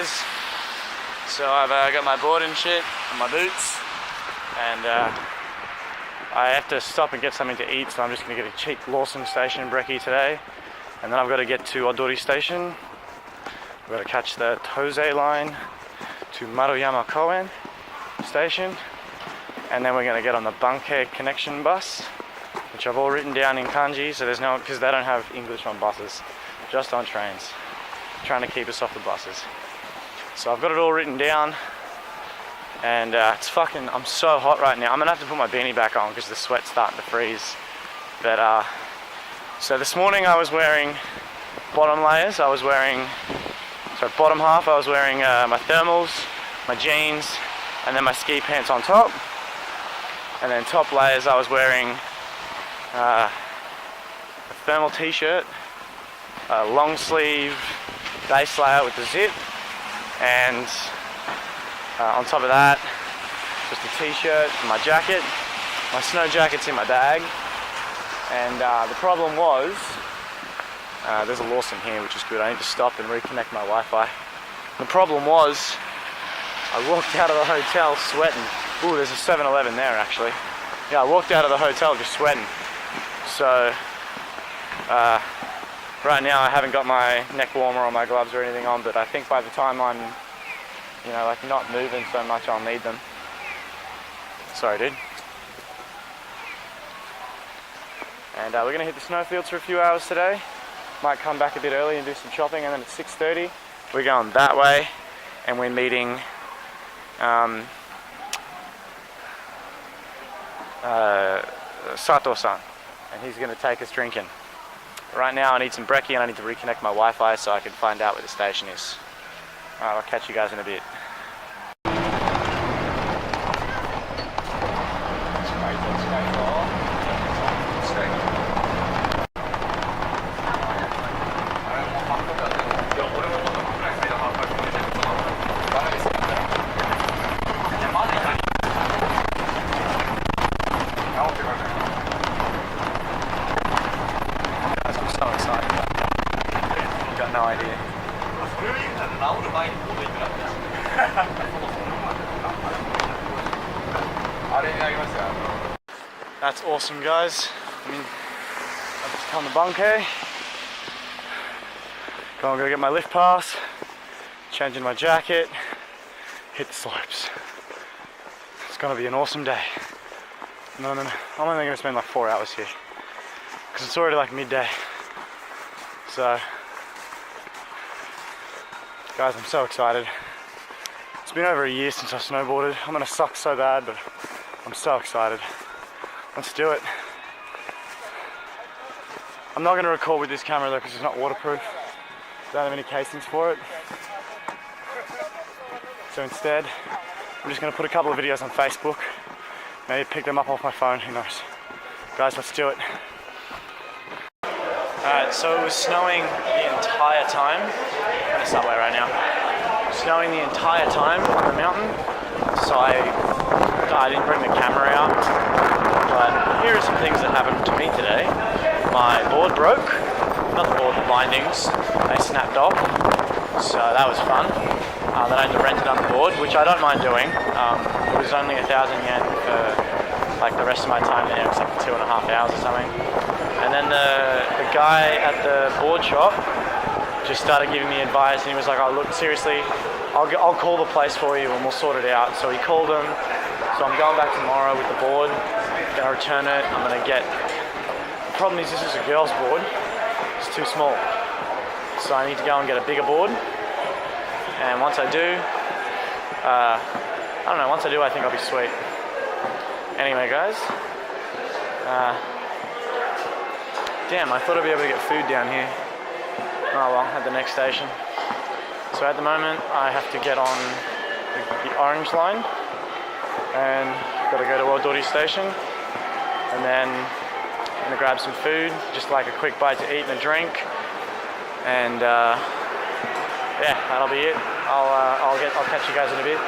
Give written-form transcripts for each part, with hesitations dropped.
guys. So I've got my board and shit and my boots, and I have to stop and get something to eat, so I'm just going to get a cheap Lawson station in Breckie today, and then I've got to get to Odori station. I've got to catch the Tose line to Maruyama Koen station, and then we're going to get on the Banke connection bus, which I've all written down in kanji, so there's no, because they don't have English on buses, just on trains, trying to keep us off the buses. So I've got it all written down, and it's fucking, I'm so hot right now. I'm gonna have to put my beanie back on because the sweat's starting to freeze. But so this morning I was wearing bottom layers. Bottom half I was wearing my thermals, my jeans, and then my ski pants on top. And then top layers I was wearing a thermal t-shirt, a long sleeve base layer with the zip, and on top of that just a t-shirt and my jacket. My snow jacket's in my bag, and the problem was there's a Lawson here, which is good. I need to stop and reconnect my Wi-Fi. The problem was I walked out of the hotel sweating. Ooh, there's a 7-Eleven there actually. Yeah, I walked out of the hotel just sweating. So right now I haven't got my neck warmer or my gloves or anything on, but I think by the time I'm, you know, like not moving so much, I'll need them. Sorry, dude. And we're gonna hit the snowfields for a few hours today. Might come back a bit early and do some shopping, and then at 6:30 we're going that way, and we're meeting Sato-san, and he's gonna take us drinking. Right now I need some brekkie and I need to reconnect my Wi-Fi so I can find out where the station is. Alright, I'll catch you guys in a bit. No idea. That's awesome, guys. I mean, I've just come to Banke. I'm gonna get my lift pass, changing my jacket, hit the slopes. It's gonna be an awesome day. No, I'm only gonna spend like 4 hours here because it's already like midday. So, guys, I'm so excited. It's been over a year since I snowboarded. I'm gonna suck so bad, but I'm so excited. Let's do it. I'm not gonna record with this camera though because it's not waterproof. Don't have any casings for it. So instead, I'm just gonna put a couple of videos on Facebook. Maybe pick them up off my phone, who knows. Guys, let's do it. Alright, so it was snowing the entire time. I'm in a subway right now. Snowing the entire time on the mountain, so I didn't bring the camera out. But here are some things that happened to me today. My board broke. Not the board, the bindings. They snapped off, so that was fun. Then I had to rent another board, which I don't mind doing. It was only 1,000 yen for like the rest of my time there. It was like 2.5 hours or something. And then the guy at the board shop just started giving me advice, and he was like, "Oh, look, seriously, I'll call the place for you and we'll sort it out." So he called them. So I'm going back tomorrow with the board. Gonna return it. I'm gonna get. The problem is this is a girl's board. It's too small. So I need to go and get a bigger board. And once I do, I don't know. Once I do, I think I'll be sweet. Anyway, guys. Damn, I thought I'd be able to get food down here. Oh well, at the next station. So at the moment, I have to get on the orange line, and got to go to Odori station, and then I'm gonna grab some food, just like a quick bite to eat and a drink, and yeah, that'll be it. I'll catch you guys in a bit.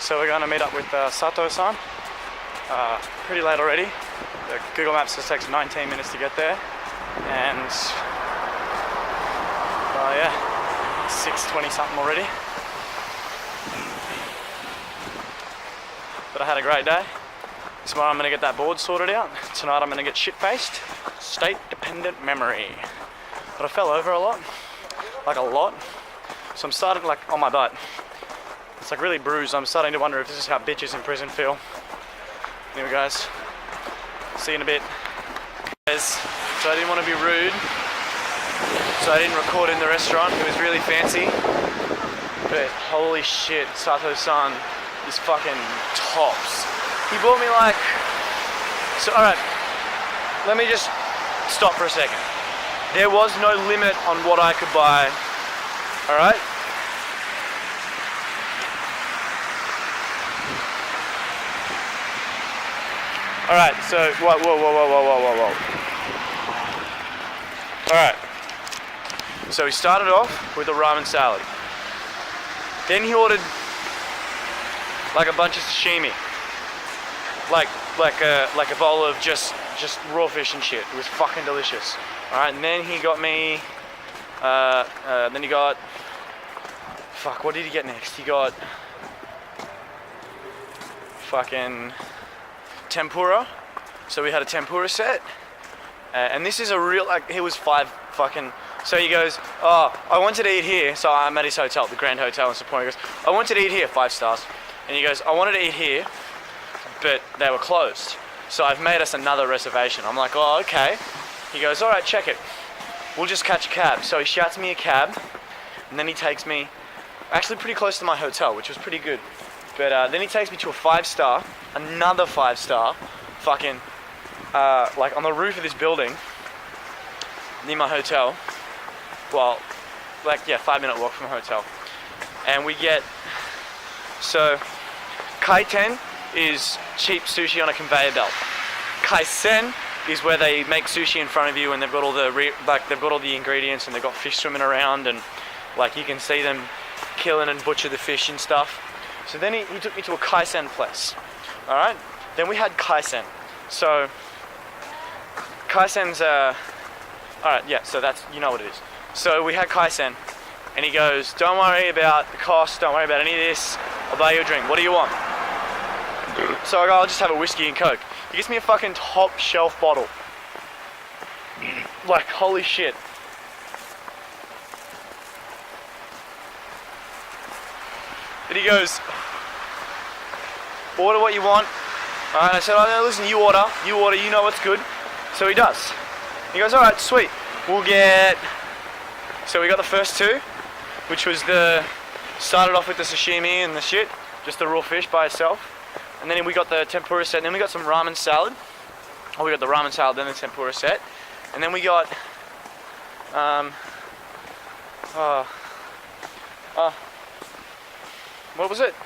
So we're gonna meet up with Sato-san. Pretty late already. The Google Maps just takes 19 minutes to get there, and yeah, 6:20 something already. But I had a great day. Tomorrow I'm gonna get that board sorted out. Tonight I'm gonna get shit-faced. State-dependent memory. But I fell over a lot. Like a lot. So I'm starting like on my butt. It's like really bruised. I'm starting to wonder if this is how bitches in prison feel. Anyway guys, see you in a bit. So I didn't want to be rude. So I didn't record in the restaurant. It was really fancy. But holy shit, Sato-san is fucking tops. He bought me like... So alright, let me just stop for a second. There was no limit on what I could buy. Alright? Alright, so, whoa. Alright. So he started off with a ramen salad. Then he ordered like a bunch of sashimi. Like a bowl of just raw fish and shit. It was fucking delicious. Alright, and then he got me, then he got, fuck, what did he get next? He got fucking tempura. So we had a tempura set. And this is a real, like, he was 5 fucking, so he goes, oh, I wanted to eat here. So I'm at his hotel, the Grand Hotel in Sapporo. He goes, I wanted to eat here, 5 stars. And he goes, I wanted to eat here, but they were closed. So I've made us another reservation. I'm like, oh, okay. He goes, all right, check it. We'll just catch a cab. So he shouts me a cab, and then he takes me, actually pretty close to my hotel, which was pretty good. But then he takes me to a 5-star, another 5-star, fucking, like on the roof of this building, near my hotel. Well, like, yeah, 5-minute walk from a hotel. And we get, so, kaiten is cheap sushi on a conveyor belt. Kaisen is where they make sushi in front of you and they've got all the ingredients and they've got fish swimming around and like you can see them killing and butcher the fish and stuff. So then he took me to a kaisen place. Alright? Then we had kaisen. So kaisen's alright, yeah, so that's, you know what it is. So we had kaisen and he goes, don't worry about the cost, don't worry about any of this, I'll buy you a drink. What do you want? So I go, I'll just have a whiskey and coke. He gives me a fucking top shelf bottle. Like, holy shit. And he goes, order what you want. Alright, I said, oh, no, listen, you order, you know what's good. So he does. He goes, alright, sweet. We'll get, so we got the first 2, which was started off with the sashimi and the shit, just the raw fish by itself. And then we got the tempura set, and then we got some ramen salad. Oh, we got the ramen salad, then the tempura set. And then we got, what was it?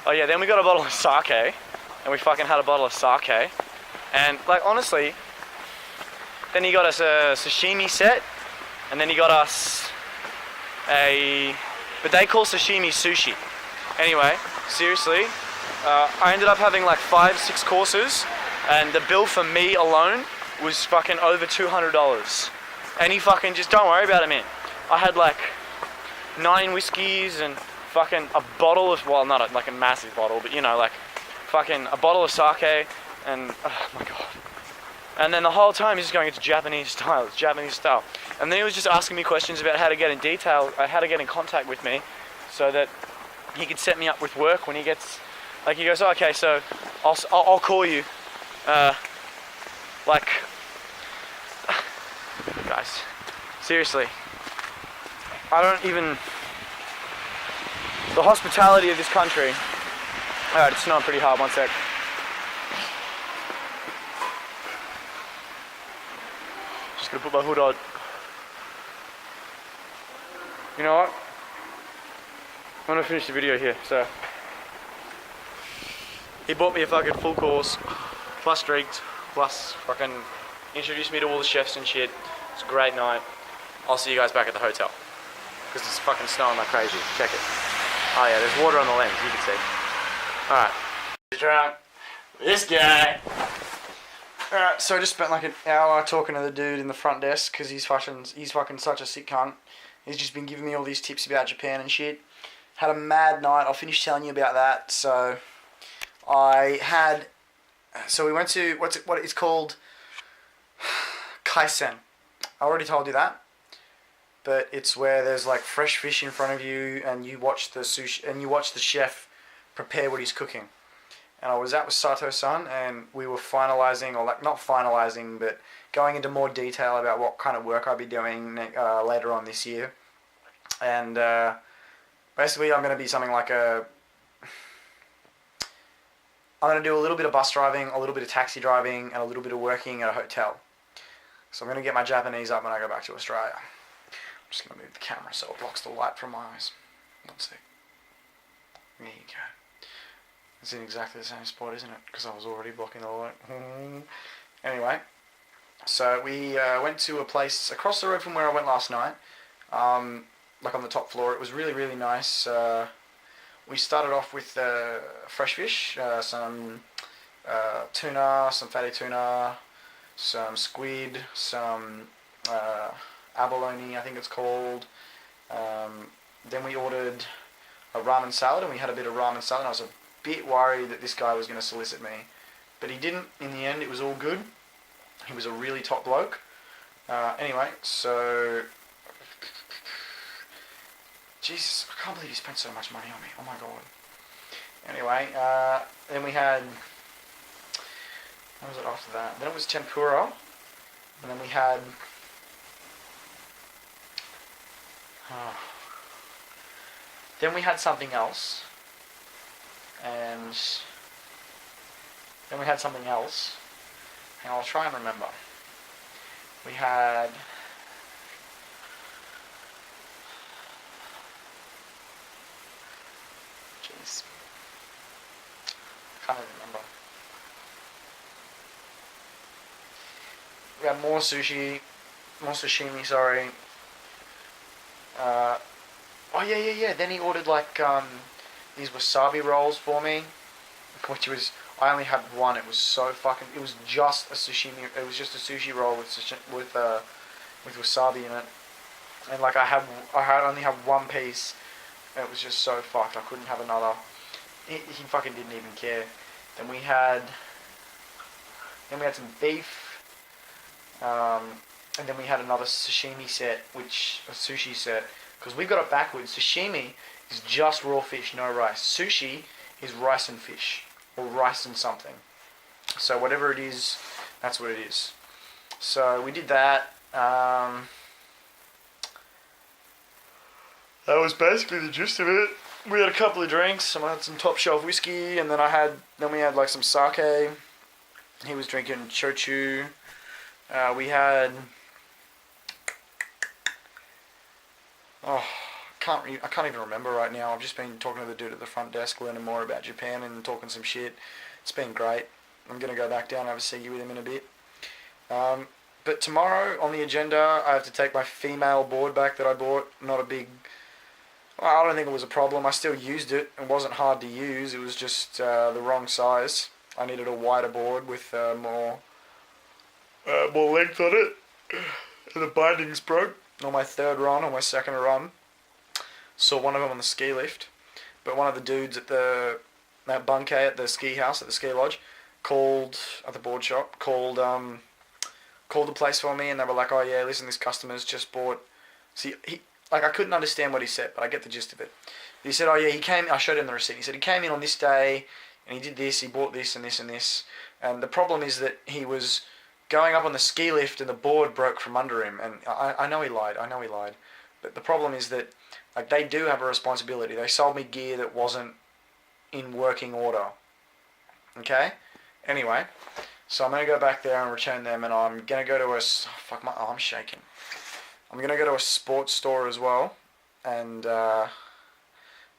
Oh yeah, then we got a bottle of sake, and we fucking had a bottle of sake. And like, honestly, then he got us a sashimi set, and then he got us but they call sashimi sushi. Anyway, seriously, I ended up having like 5-6 courses, and the bill for me alone was fucking over $200. And he fucking just, don't worry about it, man. I had like 9 whiskeys and fucking a bottle of, well, not like a massive bottle, but you know, like fucking a bottle of sake, and oh my god. And then the whole time he's just going into Japanese style. It's Japanese style. And then he was just asking me questions about how to get in contact with me, so that he could set me up with work when he gets, like, he goes, oh, okay, so I'll call you, like, guys, seriously, I don't even, the hospitality of this country, alright, it's snowing pretty hard, one sec. Just gonna put my hood on. You know what? I'm gonna finish the video here, so. He bought me a fucking full course, plus drinks, plus fucking introduced me to all the chefs and shit. It's a great night. I'll see you guys back at the hotel. Because it's fucking snowing like crazy. Check it. Oh yeah, there's water on the lens, you can see. Alright. Drunk. This guy. Alright, so I just spent like an hour talking to the dude in the front desk because he's fucking such a sick cunt. He's just been giving me all these tips about Japan and shit. Had a mad night. I'll finish telling you about that. So we went to what it's called, kaisen. I already told you that, but it's where there's like fresh fish in front of you, and you watch the chef prepare what he's cooking. And I was out with Sato-san, and we were finalising, or like not finalising, but going into more detail about what kind of work I'll be doing later on this year. And basically, I'm going to be something like I'm going to do a little bit of bus driving, a little bit of taxi driving, and a little bit of working at a hotel. So I'm going to get my Japanese up when I go back to Australia. I'm just going to move the camera so it blocks the light from my eyes. One sec. There you go. It's in exactly the same spot, isn't it? Because I was already blocking the light. Anyway, so we went to a place across the road from where I went last night. Like on the top floor. It was really, really nice. We started off with fresh fish, some tuna, some fatty tuna, some squid, some abalone, I think it's called. Then we ordered a ramen salad, and we had a bit of ramen salad. I was a bit worried that this guy was going to solicit me, but he didn't. In the end, it was all good. He was a really top bloke. Anyway, so Jesus, I can't believe you spent so much money on me. Oh my god. Anyway, then we had, what was it after that? Then it was tempura, and then we had, then we had something else, and then we had something else, and I'll try and remember. We had, jeez, I can't even remember. We had more sashimi, sorry. Oh yeah. Then he ordered like these wasabi rolls for me, which was, I only had one. It was so fucking. It was just a sashimi. It was just a sushi roll with wasabi in it, and like I only had one piece. And it was just so fucked. I couldn't have another. He fucking didn't even care. Then we had some beef, and then we had another sashimi set, a sushi set, because we got it backwards. Sashimi is just raw fish, no rice. Sushi is rice and fish, or rice and something. So whatever it is, that's what it is. So we did that. That was basically the gist of it. We had a couple of drinks. I had some top shelf whiskey, and then we had like some sake. He was drinking shochu. We had, I can't even remember right now. I've just been talking to the dude at the front desk, learning more about Japan and talking some shit. It's been great. I'm gonna go back down and have a ciggy with him in a bit. But tomorrow on the agenda, I have to take my female board back that I bought. Not a big. Well, I don't think it was a problem. I still used it. It wasn't hard to use. It was just the wrong size. I needed a wider board with more length on it. And the bindings broke on my third run, or my second run. Saw one of them on the ski lift. But one of the dudes at that bunkay at the ski house, at the ski lodge, at the board shop, called the place for me, and they were like, oh yeah, listen, this customer's just bought. See, I couldn't understand what he said, but I get the gist of it. He said, oh yeah, I showed him the receipt. He said he came in on this day, and he did this, he bought this and this and this. And the problem is that he was going up on the ski lift and the board broke from under him. And I know he lied. But the problem is that like they do have a responsibility. They sold me gear that wasn't in working order. Okay? Anyway, so I'm going to go back there and return them, and I'm going to go to fuck, my arm's shaking. I'm going to go to a sports store as well and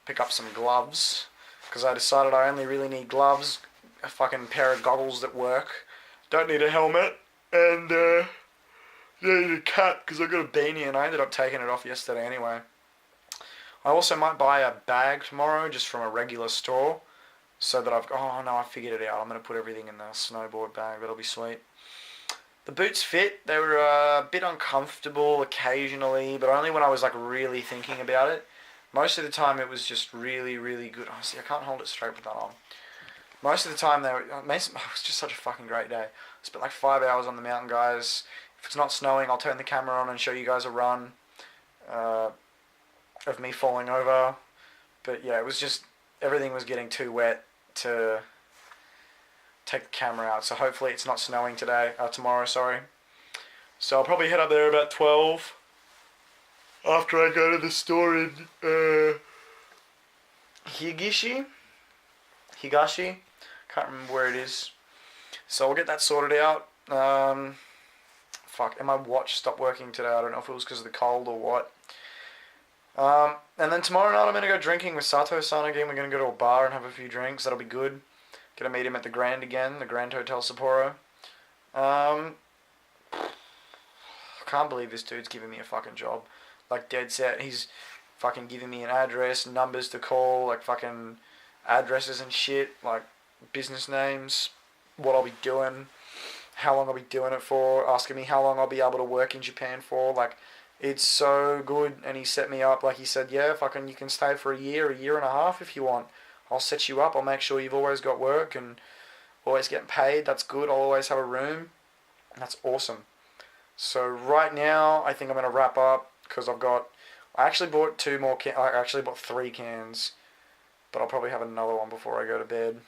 pick up some gloves, because I decided I only really need gloves, a fucking pair of goggles that work, don't need a helmet, and need a cap because I got a beanie and I ended up taking it off yesterday anyway. I also might buy a bag tomorrow just from a regular store, so that oh no, I figured it out. I'm going to put everything in the snowboard bag. That'll be sweet. The boots fit. They were a bit uncomfortable occasionally, but only when I was like really thinking about it. Most of the time it was just really, really good. Oh, see, I can't hold it straight with that on. Most of the time it was just such a fucking great day. I spent like 5 hours on the mountain, guys. If it's not snowing, I'll turn the camera on and show you guys a run of me falling over. But yeah, it was just, everything was getting too wet to take the camera out. So hopefully it's not snowing tomorrow, sorry. So I'll probably head up there about 12 after I go to the store in Higashi. Can't remember where it is. So I'll get that sorted out. Fuck, and my watch stopped working today. I don't know if it was because of the cold or what. And then tomorrow night I'm going to go drinking with Sato-san again. We're going to go to a bar and have a few drinks. That'll be good. Gonna meet him at the Grand again, the Grand Hotel Sapporo. I can't believe this dude's giving me a fucking job. Like, dead set. He's fucking giving me an address, numbers to call, like fucking addresses and shit, like business names, what I'll be doing, how long I'll be doing it for, asking me how long I'll be able to work in Japan for. Like, it's so good. And he set me up, like he said, yeah, fucking you can stay for a year and a half if you want. I'll set you up. I'll make sure you've always got work and always getting paid. That's good. I'll always have a room. That's awesome. So right now, I think I'm going to wrap up because I actually bought 3 cans, but I'll probably have another one before I go to bed.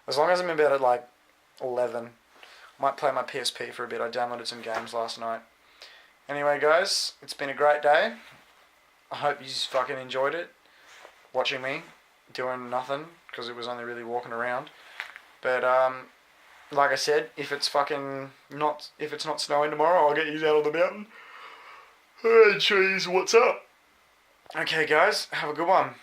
As long as I'm in bed at like 11. I might play my PSP for a bit. I downloaded some games last night. Anyway, guys, it's been a great day. I hope you fucking enjoyed it, watching me doing nothing, because it was only really walking around. But like I said, if it's not snowing tomorrow, I'll get you out on the mountain and show you what's up. Okay, guys, have a good one.